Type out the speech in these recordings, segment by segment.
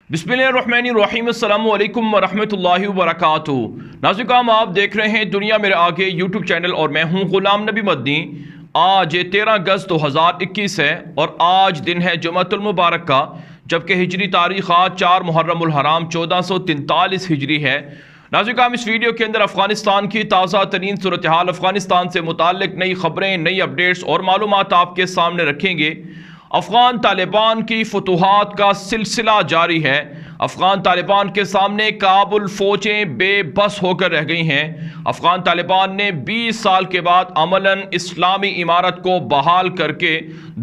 बिस्मिल्लाहिर्रहमानिर्रहीम अस्सलामु अलैकुम वरहमतुल्लाहि वबरकातुहू। नाज़रीन, आप देख रहे हैं दुनिया मेरे आगे यूट्यूब चैनल और मैं हूं गुलाम नबी मदनी। आज 13 अगस्त 2021 है और आज दिन है जुम्मतुल मुबारक का, जबकि हिजरी तारीख़ आज 4 मुहर्रमुल हराम 1443 हिजरी है। नाज़रीन, इस वीडियो के अंदर अफ़गानिस्तान की ताज़ा तरीन सूरत हाल, अफ़गानिस्तान से मुताल्लिक़ नई ख़बरें, नई अपडेट्स और मालूमात आपके सामने रखेंगे। अफ़गान तालिबान की फतूहात का सिलसिला जारी है। अफ़गान तालिबान के सामने काबुल फ़ौजें बेबस होकर रह गई हैं। अफ़गान तालिबान ने 20 साल के बाद अमलन इस्लामी इमारत को बहाल करके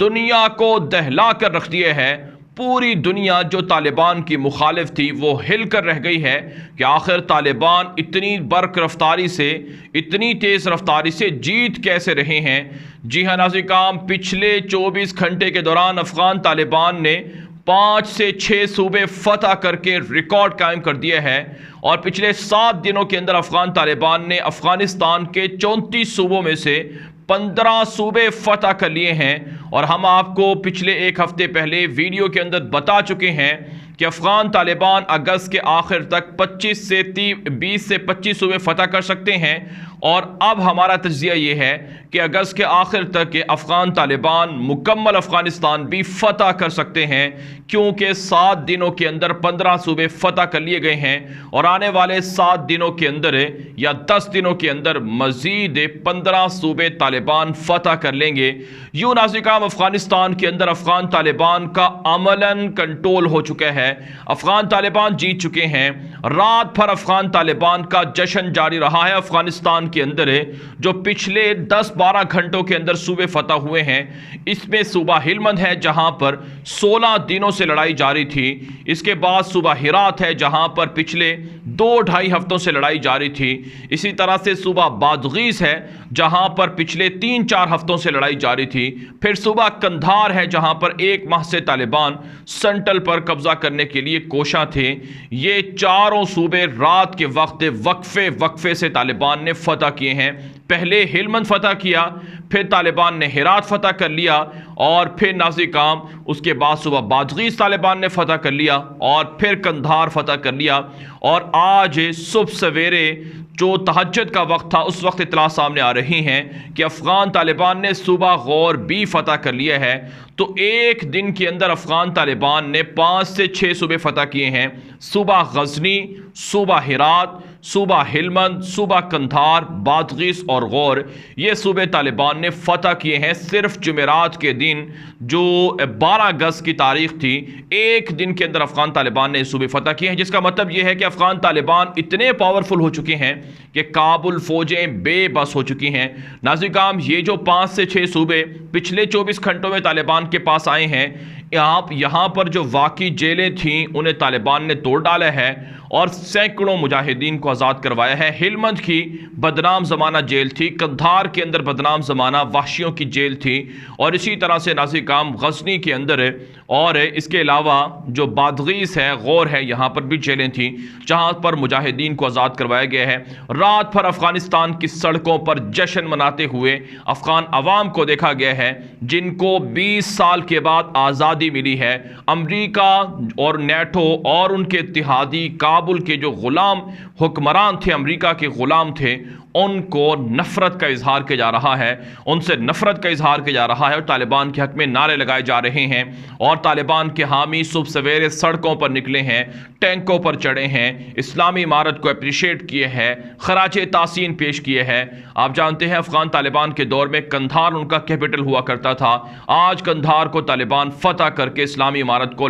दुनिया को दहला कर रख दिया है। पूरी दुनिया जो तालिबान की मुखालिफ थी वो हिल कर रह गई है कि आखिर तालिबान इतनी बर्क रफ्तारी से, इतनी तेज़ रफ्तारी से जीत कैसे रहे हैं। जी हाँ नाज़रीन, पिछले 24 घंटे के दौरान अफ़गान तालिबान ने 5 से 6 सूबे फतह करके रिकॉर्ड कायम कर दिया है और पिछले 7 दिनों के अंदर अफ़गान तालिबान ने अफ़गानिस्तान के 34 सूबों में से 15 सूबे फतह कर लिए हैं। और हम आपको पिछले एक हफ्ते पहले वीडियो के अंदर बता चुके हैं कि अफ़गान तालिबान अगस्त के आखिर तक 20 से 25 सूबे फतह कर सकते हैं। और अब हमारा तज्जिया ये है कि अगस्त के आखिर तक के अफ़गान तालिबान मुकम्मल अफ़गानिस्तान भी फतह कर सकते हैं, क्योंकि 7 दिनों के अंदर 15 सूबे फतह कर लिए गए हैं और आने वाले 7 दिनों के अंदर या 10 दिनों के अंदर मज़ीद 15 सूबे तालिबान फतह कर लेंगे। यूँ नाज़रीन, अफ़गानिस्तान के अंदर अफ़गान तालिबान का अमलन कंट्रोल हो चुका है। अफ़गान तालिबान जीत चुके हैं। रात भर अफ़गान तालिबान का जश्न जारी रहा है। अफ़गानिस्तान के अंदर जो पिछले 10-12 घंटों के अंदर सूबे फतह हुए हैं, इसमें सूबा हिलमंद है जहां पर 16 दिनों से लड़ाई जारी थी। इसके बाद सूबा हिरात है जहां पर पिछले 2-2.5 हफ्तों से लड़ाई जारी थी। इसी तरह से सूबा बादगीस है जहां पर पिछले 3-4 हफ्तों से लड़ाई जारी थी। फिर सूबा कंधार है जहां पर 1 माह से तालिबान सेंट्रल पर कब्जा करने के लिए कोशा थे। ये चारों सूबे रात के वक्त वक्फे से तालिबान ने फतह किए हैं। पहले हिलमंद फतह किया, फिर तालिबान ने हिरात फतह कर लिया और फिर नाज़रीन उसके बाद सुबह बादगीस तालिबान ने फतह कर लिया और फिर कंधार फतह कर लिया। और आज सुबह सवेरे जो तहज्जुद का वक्त था उस वक्त इत्तला सामने आ रही हैं कि अफ़गान तालिबान ने सूबा गौर भी फतह कर लिया है। तो एक दिन के अंदर अफ़गान तालिबान ने 5 से 6 सूबे फतह किए हैं। सूबा गजनी, सूबा हिरात, सूबा हिलमंद, सूबा कंधार, बादगीस और गौर, ये सूबे तालिबान ने फतह किए हैं। सिर्फ जुमेरात के दिन जो 12 अगस्त की तारीख थी, एक दिन के अंदर अफ़गान तालिबान ने सूबे फतह किए हैं, जिसका मतलब यह है कि अफ़गान तालिबान इतने पावरफुल हो चुके हैं कि काबुल फ़ौजें बेबस हो चुकी हैं। नाज़रीन, ये जो 5 से 6 सूबे पिछले 24 घंटों में तालिबान के पास आए हैं, यहाँ पर जो वाकई जेलें थीं उन्हें तालिबान ने तोड़ डाला है और सैकड़ों मुजाहिदीन को आज़ाद करवाया है। हिलमंद की बदनाम ज़माना जेल थी, कंधार के अंदर बदनाम ज़माना वहशियों की जेल थी और इसी तरह से नाज़रीन गजनी के अंदर और इसके अलावा जो बादगीस है, गौर है, यहाँ पर भी जेलें थीं जहाँ पर मुजाहिदीन को आज़ाद करवाया गया है। रात भर अफ़गानिस्तान की सड़कों पर जश्न मनाते हुए अफ़गान अवाम को देखा गया है, जिनको 20 साल के बाद आज़ादी मिली है। अमरीका और नेटो और उनके इत्तेहादी काबुल के जो गुलाम हुक्मरान थे, अमरीका के गुलाम थे, उनको नफरत का इजहार किया जा रहा है, उनसे नफरत का इजहार किया जा रहा है और तालिबान के हक में नारे लगाए जा रहे हैं। और तालिबान के हामी सुबह सवेरे सड़कों पर निकले हैं, टैंकों पर चढ़े हैं, इस्लामी इमारत को अप्रिशिएट किए हैं, खराजे तासीन पेश किए हैं। आप जानते हैं अफ़गान तालिबान के दौर में कंधार उनका कैपिटल हुआ करता था। आज कंधार को तालिबान फतह करके इस्लामी इमारत को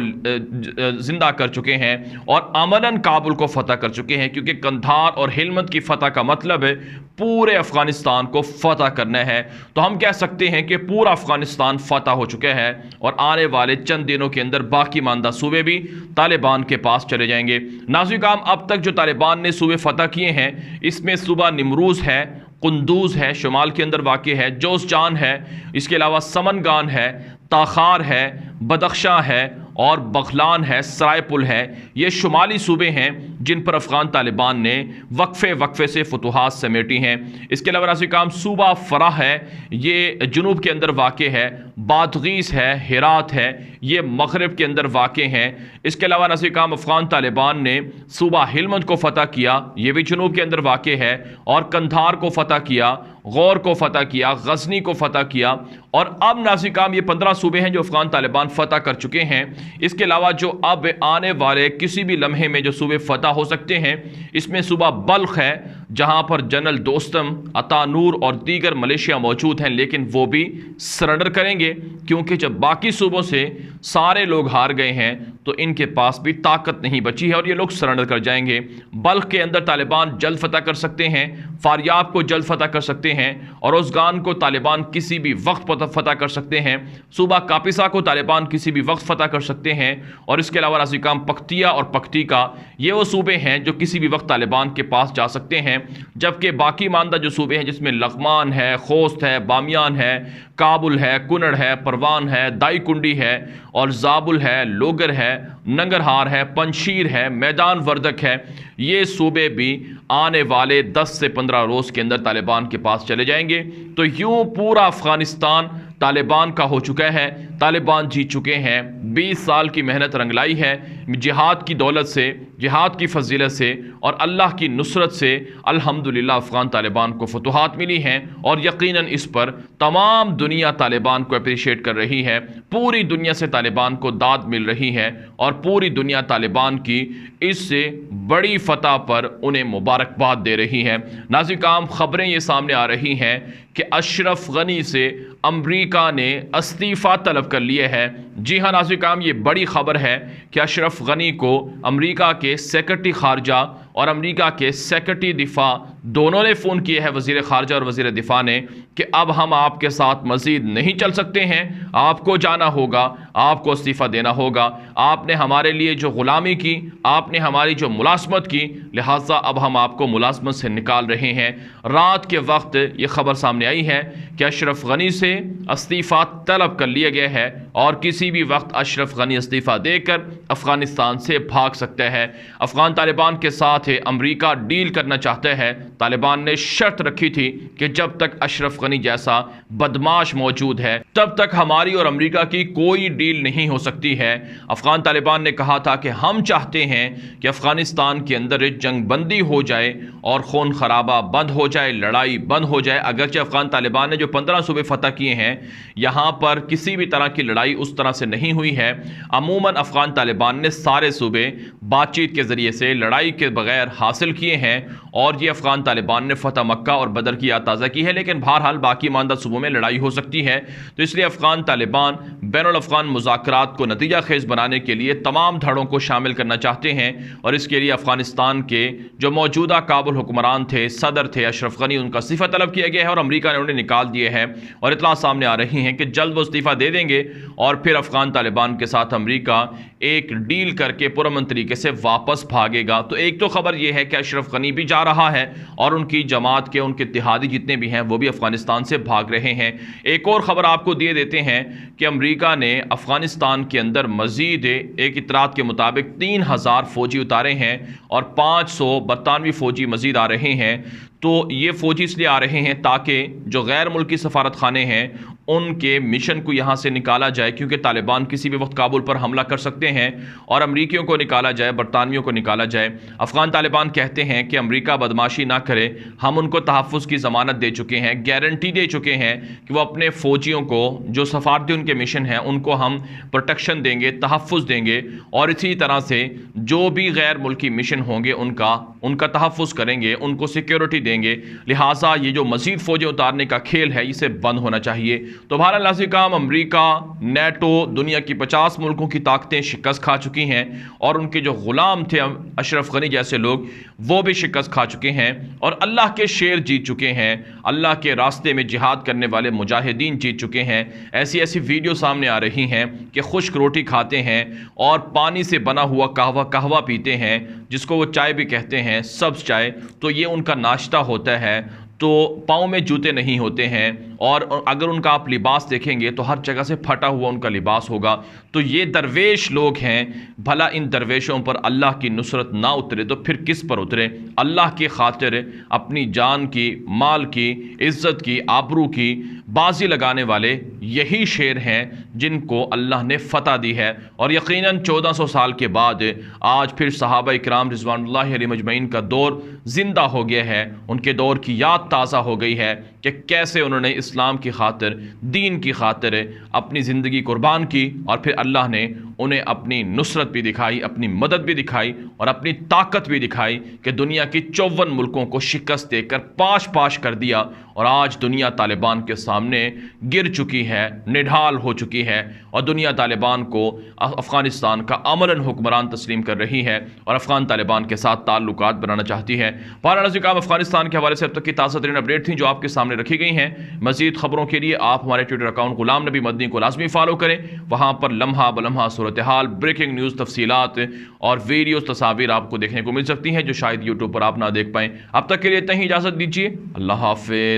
जिंदा कर चुके हैं और अमलन काबुल को फतह कर चुके हैं, क्योंकि कंधार और हिलमंद की फतह का मतलब है पूरे अफगानिस्तान को फतह करना है। तो हम कह सकते हैं कि पूरा अफगानिस्तान फतह हो चुका है और आने वाले चंद दिनों के अंदर बाकी मानदा सूबे भी तालिबान के पास चले जाएंगे। नाज़रीन, अब तक जो तालिबान ने सूबे फतह किए हैं, इसमें सूबा निमरूज़ है, कुंदूज है, शुमाल के अंदर वाक़ है, जोज़जान है, इसके अलावा समनगान है, ताखार है, बदख्शां है और बगलान है, सरायपुल है, ये शुमाली सूबे हैं जिन पर अफगान तालिबान ने वक्फे वक्फे से फतूहात समेटी हैं। इसके अलावा नाज़िर सूबा फराह है, ये जुनूब के अंदर वाक़ है, बादगीस है, हिरात है, ये मगरब के अंदर वाक़ हैं। इसके अलावा नाज़िर अफगान तालिबान ने सूबा हिलमंद को फ़तह किया, ये भी जुनूब के अंदर वाक़ है, और कंधार को फ़तह किया, गौर को फ़तह किया, गजनी को फ़तह किया। और अब नाज़िर ये 15 सूबे हैं जो अफगान तालिबान फ़तह कर चुके हैं। इसके अलावा जो अब आने वाले किसी भी लम्हे में जो सूबे फ़तह हो सकते हैं, इसमें सूबा बल्ख है जहां पर जनरल दोस्तम, अतानूर और दीगर मलेशिया मौजूद हैं, लेकिन वो भी सरेंडर करेंगे क्योंकि जब बाकी सूबों से सारे लोग हार गए हैं तो इनके पास भी ताकत नहीं बची है और ये लोग सरेंडर कर जाएंगे। बल्ख के अंदर तालिबान जल्द फ़तह कर सकते हैं, फारियाब को जल्द फ़तह कर सकते हैं, और रोज़गान को तालिबान किसी भी वक्त फ़तह कर सकते हैं। सूबा कापिसा को तालिबान किसी भी वक्त फ़तह कर सकते हैं। और इसके अलावा नाज़िर पख्तिया और पख्तिका ये वो सूबे हैं जो किसी भी वक्त तालिबान के पास जा सकते हैं, जबकि बाकी मानदा जो सूबे हैं जिसमें लगमान है, खोस्त है, बामियान है, काबुल है, कुनड़ है, परवान है, दाई कुंडी है, और जाबुल है, लोगर है, नंगरहार है, पंशीर है, मैदान वर्दक है, ये सूबे भी आने वाले 10 से 15 रोज़ के अंदर तालिबान के पास चले जाएंगे। तो यूं पूरा अफगानिस्तान तालिबान का हो चुका है, तालिबान जीत चुके हैं। 20 साल की मेहनत रंगलाई है, जिहाद की दौलत से, जिहाद की फजीलत से और अल्लाह की नुसरत से अल्हम्दुलिल्लाह अफगान तालिबान को फतूहात मिली हैं, और यकीनन इस पर तमाम दुनिया तालिबान को अप्रिशिएट कर रही है। पूरी दुनिया से तालिबान को दाद मिल रही है और पूरी दुनिया तालिबान की इससे बड़ी फतह पर उन्हें मुबारकबाद दे रही है। नाज़िर खबरें ये सामने आ रही हैं कि अशरफ गनी से अमरीका ने इस्तीफ़ा तलब कर लिए है। जी हाँ नाज़िर, ये बड़ी खबर है कि अशरफ गनी को अमरीका के सेक्रेटरी खारजा और अमरीका के सेक्रेटरी दिफा दोनों ने फ़ोन किए हैं, वज़ीर खारजा और वज़ीर दिफा ने, कि अब हम आपके साथ मज़ीद नहीं चल सकते हैं, आपको जाना होगा, आपको इस्तीफ़ा देना होगा। आपने हमारे लिए जो ग़ुलामी की, आपने हमारी जो मुलाज़मत की, लिहाजा अब हम आपको मुलाज़मत से निकाल रहे हैं। रात के वक्त ये खबर सामने आई है कि अशरफ गनी से इस्तीफ़ा तलब कर लिया गया है और किसी भी वक्त अशरफ गनी इस्तीफ़ा देकर अफ़गानिस्तान से भाग सकता है। अफ़गान तालिबान के साथ अमरीका डील करना चाहता है। तालिबान ने शर्त रखी थी कि जब तक अशरफ गनी जैसा बदमाश मौजूद है तब तक हमारी और अमरीका की कोई डील नहीं हो सकती है। अफ़गान तालिबान ने कहा था कि हम चाहते हैं कि अफ़गानिस्तान के अंदर जंग बंदी हो जाए और खून खराबा बंद हो जाए, लड़ाई बंद हो जाए। अगरचे अफ़गान तालिबान ने जो 15 सूबे फ़तह किए हैं, यहाँ पर किसी भी तरह की लड़ाई उस तरह से नहीं हुई है। अमूमन अफ़गान तालिबान ने सारे सूबे बातचीत के ज़रिए से लड़ाई के बगैर हासिल किए हैं और ये अफ़गान तालिबान ने फ़तह मक्का और बदर की याद ताज़ा की है। लेकिन बहरहाल बाकी मानदा सूबों में लड़ाई हो सकती है, तो इसलिए अफ़गान तालिबान बैनुल अफ़गान मुज़ाकरात को नतीजा खेज़ बनाने के लिए तमाम धड़ों को शामिल करना चाहते हैं। और इसके लिए अफ़गानिस्तान के जो मौजूदा काबुल हुक्मरान थे, सदर थे अशरफ गनी, उनका इस्तीफ़ा तलब किया गया है और अमरीका ने उन्हें निकाल दिए हैं। और इतला सामने आ रही हैं कि जल्द वो इस्तीफ़ा दे देंगे और फिर अफ़गान तालिबान के साथ अमरीका एक डील करके पुरअमन तरीके से वापस भागेगा। तो एक तो खबर यह है कि अशरफ गनी भी जा रहा है और उनकी जमात के, उनके इत्तेहादी जितने भी हैं वो भी अफ़गानिस्तान से भाग रहे हैं। एक और ख़बर आपको दिए देते हैं कि अमरीका ने अफ़गानिस्तान के अंदर मज़ीद एक इतरात के मुताबिक 3000 फ़ौजी उतारे हैं और 500 बरतानवी फ़ौजी मज़ीद आ रहे हैं। तो ये फ़ौजी इसलिए आ रहे हैं ताकि जो गैर मुल्की सफारत खाने हैं उनके मिशन को यहाँ से निकाला जाए, क्योंकि तालिबान किसी भी वक्त काबुल पर हमला कर सकते हैं और अमरीकियों को निकाला जाए, बरतानवियों को निकाला जाए। अफ़गान तालिबान कहते हैं कि अमरीका बदमाशी ना करे, हम उनको तहफ़्फ़ुज़ की ज़मानत दे चुके हैं, गारंटी दे चुके हैं कि वो अपने फ़ौजियों को जो सफारती उनके मिशन हैं उनको हम प्रोटेक्शन देंगे, तहफ़्फ़ुज़ देंगे और इसी तरह से जो भी गैर मुल्की मिशन होंगे उनका तहफ़्फ़ुज़ करेंगे, उनको सिक्योरिटी देंगे। लिहाजा ये जो मज़ीद फ़ौजें उतारने का खेल है इसे बंद होना चाहिए। तो बहरहाल नाज़िर, अमरीका, नेटो, दुनिया की 50 मुल्कों की ताकतें शिकस्त खा चुकी हैं और उनके जो ग़ुलाम थे अशरफ गनी जैसे लोग वो भी शिकस्त खा चुके हैं और अल्लाह के शेर जीत चुके हैं, अल्लाह के रास्ते में जिहाद करने वाले मुजाहिदीन जीत चुके हैं। ऐसी ऐसी वीडियो सामने आ रही हैं कि खुश्क रोटी खाते हैं और पानी से बना हुआ कहवा पीते हैं, जिसको वो चाय भी कहते हैं, सब्ज़ चाय। तो ये उनका नाश्ता होता है। तो पाँव में जूते नहीं होते हैं और अगर उनका आप लिबास देखेंगे तो हर जगह से फटा हुआ उनका लिबास होगा। तो ये दरवेश लोग हैं, भला इन दरवेशों पर अल्लाह की नुसरत ना उतरे तो फिर किस पर उतरे? अल्लाह की खातिर अपनी जान की, माल की, इज़्ज़त की, आबरू की बाजी लगाने वाले यही शेर हैं जिनको अल्लाह ने फतह दी है। और यकीनन 1400 साल के बाद आज फिर सहाबा इकराम रिज़वानुल्लाहि अलैहिम अजमईन का दौर ज़िंदा हो गया है, उनके दौर की याद ताज़ा हो गई है कि कैसे उन्होंने इस्लाम की खातिर, दीन की खातिर अपनी ज़िंदगी कुर्बान की और फिर अल्लाह ने उन्हें अपनी नुसरत भी दिखाई, अपनी मदद भी दिखाई और अपनी ताकत भी दिखाई कि दुनिया की 54 मुल्कों को शिकस्त देकर पाश पाश कर दिया। और आज दुनिया तालिबान के सामने गिर चुकी है, निढाल हो चुकी है और दुनिया तालिबान को अफ़गानिस्तान का अमलन हुक्मरान तस्लीम कर रही है और अफ़गान तालिबान के साथ ताल्लुकात बनाना चाहती है। पारानाज़िकाम अफ़गानिस्तान के हवाले से अब तक की ताज़ा तरीन अपडेट थी जो आपके सामने रखी गई हैं। मज़ीद खबरों के लिए आप हमारे ट्विटर अकाउंट गुलाम नबी मदनी को लाजमी फॉलो करें। वहाँ पर लम्हा बलम्हा सूरत हाल, ब्रेकिंग न्यूज़, तफसीलात और वीडियोज़, तस्वीर आपको देखने को मिल सकती हैं जो शायद यूट्यूब पर आप ना देख पाएँ। अब तक के लिए इतना ही, इजाज़त दीजिए। अल्लाह हाफ़िज़।